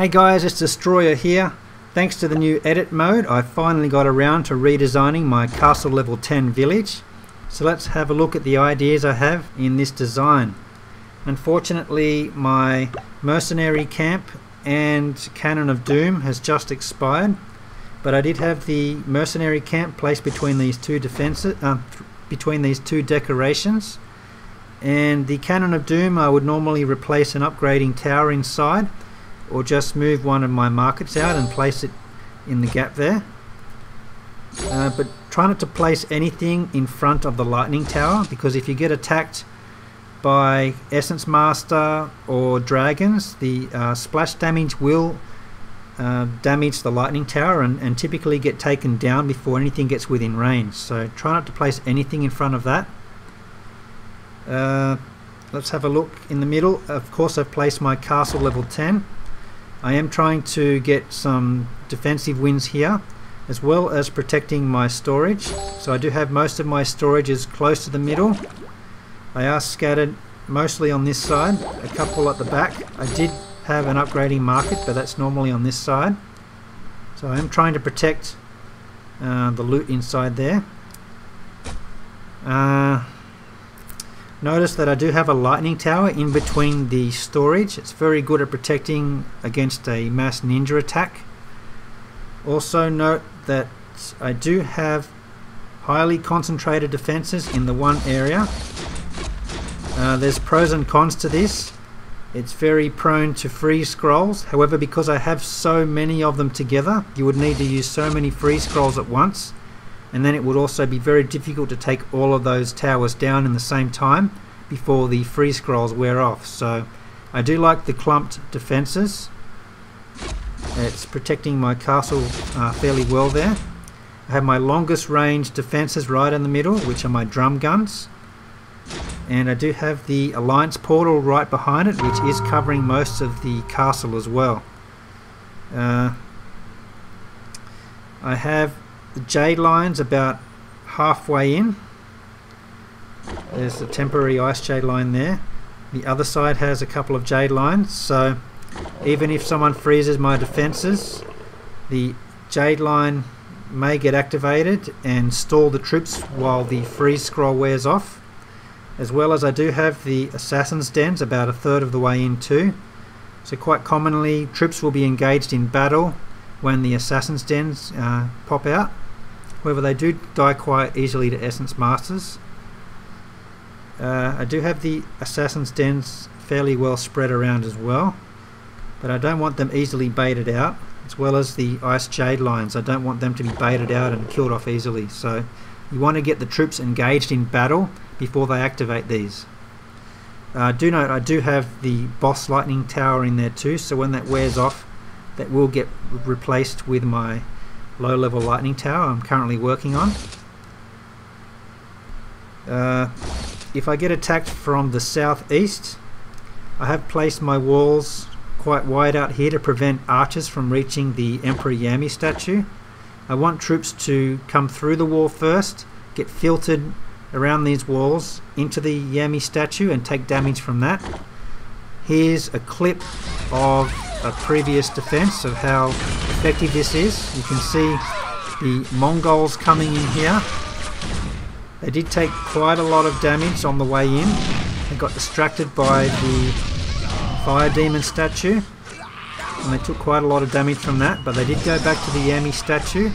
Hey guys, it's Destroyer here. Thanks to the new edit mode, I finally got around to redesigning my Castle Level 10 village. So let's have a look at the ideas I have in this design. Unfortunately, my mercenary camp and Cannon of Doom has just expired, but I did have the mercenary camp placed between these two decorations, and the Cannon of Doom I would normally replace an upgrading tower inside, or just move one of my markets out and place it in the gap there. But try not to place anything in front of the lightning tower, because if you get attacked by Essence Master or dragons, the splash damage will damage the lightning tower and typically get taken down before anything gets within range. So try not to place anything in front of that. Let's have a look in the middle. Of course, I've placed my Castle Level 10. I am trying to get some defensive wins here, as well as protecting my storage. So I do have most of my storages close to the middle. They are scattered mostly on this side, a couple at the back. I did have an upgrading market, but that's normally on this side. So I am trying to protect the loot inside there. Notice that I do have a lightning tower in between the storage. It's very good at protecting against a mass ninja attack. Also note that I do have highly concentrated defenses in the one area. There's pros and cons to this. It's very prone to freeze scrolls. However, because I have so many of them together, you would need to use so many freeze scrolls at once, and then it would also be very difficult to take all of those towers down in the same time before the freeze scrolls wear off. So I do like the clumped defenses. It's protecting my castle fairly well there. I have my longest range defenses right in the middle, which are my drum guns, and I do have the Alliance portal right behind it, which is covering most of the castle as well. I have the jade lines about halfway in. There's a temporary ice jade line there. The other side has a couple of jade lines, so even if someone freezes my defenses, the jade line may get activated and stall the troops while the freeze scroll wears off. As well as I do have the assassin's dens about a third of the way in too. So quite commonly troops will be engaged in battle when the assassin's dens pop out. However, they do die quite easily to Essence Masters. I do have the assassin's dens fairly well spread around as well, but I don't want them easily baited out, as well as the ice jade lines. I don't want them to be baited out and killed off easily. So you want to get the troops engaged in battle before they activate these. Do note I do have the boss lightning tower in there too, so when that wears off, that will get replaced with my low level lightning tower I'm currently working on. If I get attacked from the southeast, I have placed my walls quite wide out here to prevent archers from reaching the Emperor Yami statue. I want troops to come through the wall first, get filtered around these walls into the Yami statue and take damage from that. Here's a clip of a previous defense of how effective this is. You can see the Mongols coming in here. They did take quite a lot of damage on the way in. They got distracted by the fire demon statue, and they took quite a lot of damage from that, but they did go back to the Yami statue,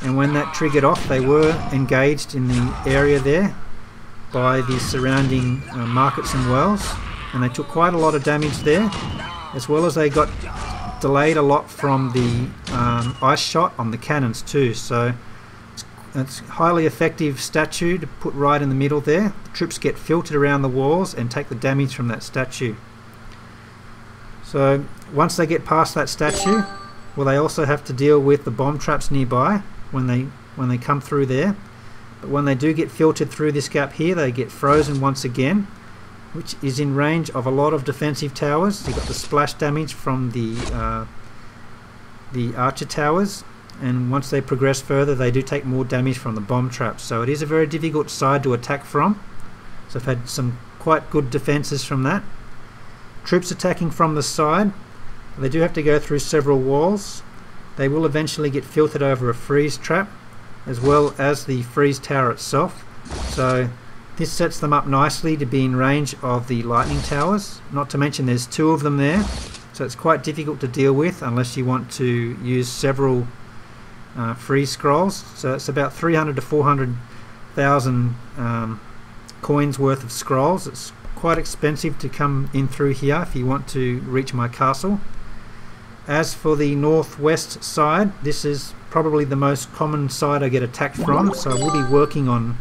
and when that triggered off, they were engaged in the area there by the surrounding markets and wells, and they took quite a lot of damage there, as well as they got delayed a lot from the ice shot on the cannons too. So it's a highly effective statue to put right in the middle there. The troops get filtered around the walls and take the damage from that statue. So once they get past that statue, well, they also have to deal with the bomb traps nearby when they come through there. But when they do get filtered through this gap here, they get frozen once again, which is in range of a lot of defensive towers. You've got the splash damage from the archer towers, and once they progress further, they do take more damage from the bomb traps. So it is a very difficult side to attack from. So I've had some quite good defenses from that. Troops attacking from the side, They do have to go through several walls. They will eventually get filtered over a freeze trap, as well as the freeze tower itself. So this sets them up nicely to be in range of the lightning towers. Not to mention there's two of them there, so it's quite difficult to deal with unless you want to use several freeze scrolls. So it's about 300 to 400,000 coins worth of scrolls. It's quite expensive to come in through here if you want to reach my castle. As for the northwest side, this is probably the most common side I get attacked from, so I will be working on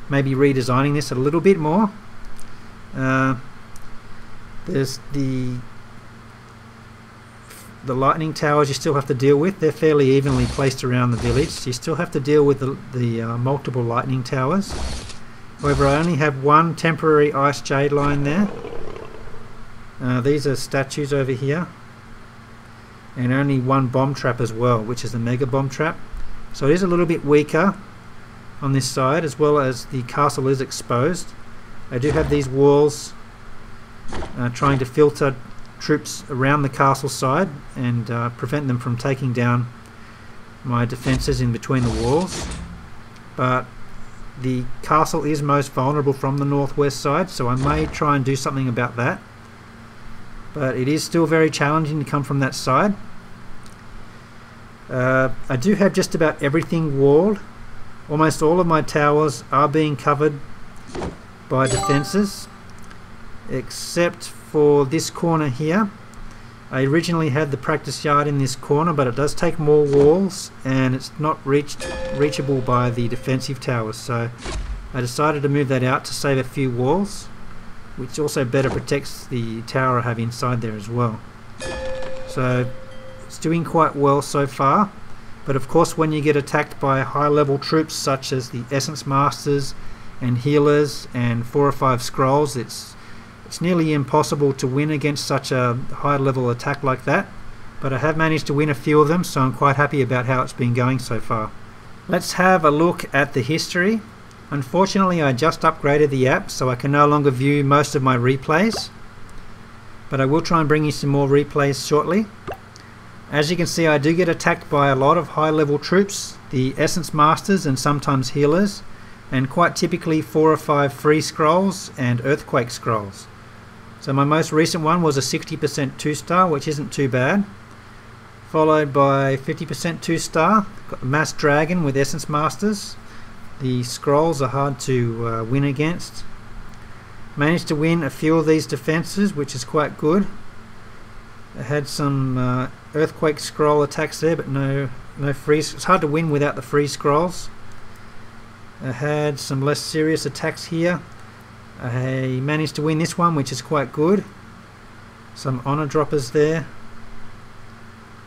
maybe redesigning this a little bit more. There's the lightning towers you still have to deal with. They're fairly evenly placed around the village, so you still have to deal with the multiple lightning towers. However, I only have one temporary ice jade line there. These are statues over here, and only one bomb trap as well, which is the mega bomb trap. So it is a little bit weaker on this side, as well as the castle is exposed. I do have these walls trying to filter troops around the castle side and prevent them from taking down my defences in between the walls. But the castle is most vulnerable from the northwest side, so I may try and do something about that. But it is still very challenging to come from that side. I do have just about everything walled. Almost all of my towers are being covered by defences, except for this corner here. I originally had the practice yard in this corner, but it does take more walls and it's not reachable by the defensive towers, so I decided to move that out to save a few walls, which also better protects the tower I have inside there as well. So it's doing quite well so far, but of course when you get attacked by high level troops such as the Essence Masters and Healers and 4 or 5 Scrolls, it's nearly impossible to win against such a high level attack like that. But I have managed to win a few of them, so I'm quite happy about how it's been going so far. Let's have a look at the history. Unfortunately, I just upgraded the app, so I can no longer view most of my replays, but I will try and bring you some more replays shortly. As you can see, I do get attacked by a lot of high level troops, the Essence Masters and sometimes Healers, and quite typically 4 or 5 Free Scrolls and Earthquake Scrolls. So my most recent one was a 60% 2-star, which isn't too bad, followed by 50% 2-star, got the Mass Dragon with Essence Masters. The Scrolls are hard to win against. Managed to win a few of these defences, which is quite good. I had some Earthquake Scroll attacks there, but no freeze. It's hard to win without the Free Scrolls. I had some less serious attacks here. I managed to win this one, which is quite good. Some Honor Droppers there.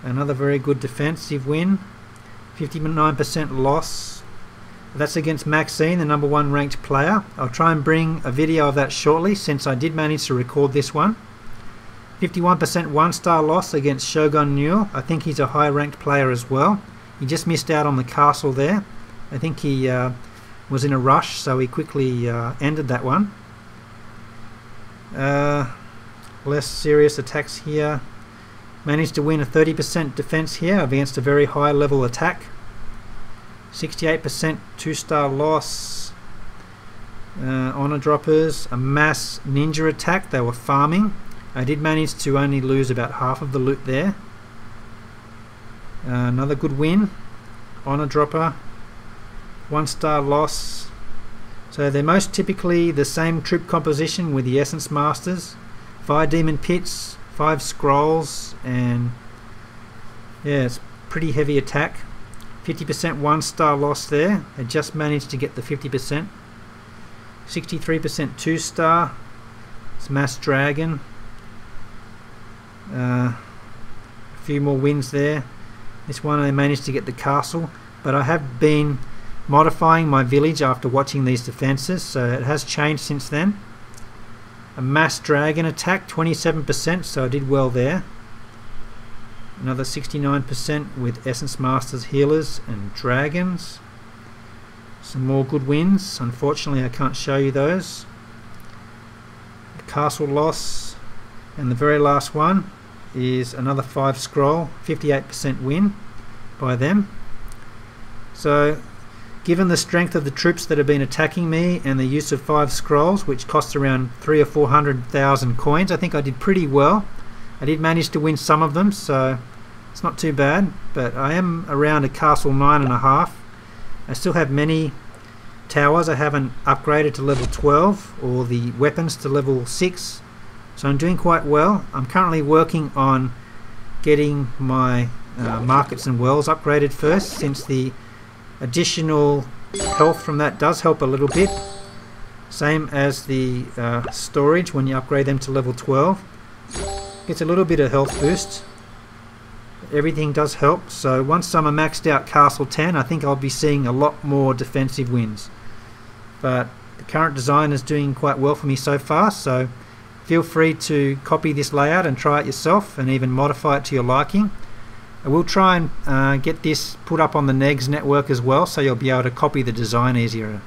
Another very good defensive win. 59% loss. That's against Maxine, the #1 ranked player. I'll try and bring a video of that shortly, since I did manage to record this one. 51% 1-star loss against Shogun Newell. I think he's a high ranked player as well. He just missed out on the castle there. I think he was in a rush, so he quickly ended that one. Less serious attacks here. Managed to win a 30% defense here against a very high level attack. 68% 2-star loss. Honor Droppers, a mass ninja attack. They were farming. I did manage to only lose about half of the loot there. Another good win. Honor Dropper, 1-star loss. So they're most typically the same troop composition with the Essence Masters. 5 Demon Pits, 5 Scrolls, and yeah, it's pretty heavy attack. 50% 1-star loss there. I just managed to get the 50%. 63% 2-star. It's Mass Dragon. A few more wins there. This one I managed to get the castle, but I have been modifying my village after watching these defences, so it has changed since then. A Mass Dragon attack, 27%, so I did well there. Another 69% with Essence Masters, Healers and Dragons. Some more good wins. Unfortunately I can't show you those. The castle loss, and the very last one, is another 5 scroll, 58% win by them. So given the strength of the troops that have been attacking me and the use of 5 scrolls, which costs around 300,000 or 400,000 coins, I think I did pretty well. I did manage to win some of them, so it's not too bad, but I am around a castle 9.5. I still have many towers I haven't upgraded to level 12 or the weapons to level 6, so I'm doing quite well. I'm currently working on getting my markets and wells upgraded first, since the additional health from that does help a little bit, same as the storage. When you upgrade them to level 12, gets a little bit of health boost. Everything does help, so once I'm a maxed out castle 10, I think I'll be seeing a lot more defensive wins. But the current design is doing quite well for me so far, so feel free to copy this layout and try it yourself and even modify it to your liking. I will try and get this put up on the NEGS network as well, so you'll be able to copy the design easier.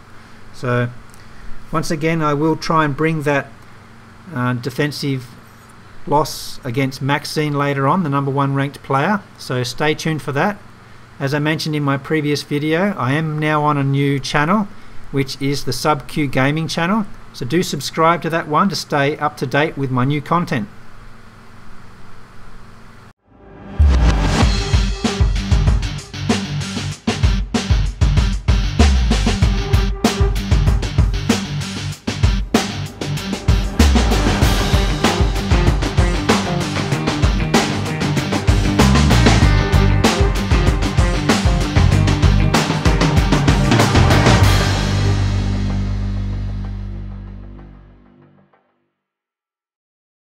So once again, I will try and bring that defensive loss against Maxine later on, the #1 ranked player, so stay tuned for that. As I mentioned in my previous video, I am now on a new channel, which is the SUBQ gaming channel, so do subscribe to that one to stay up to date with my new content.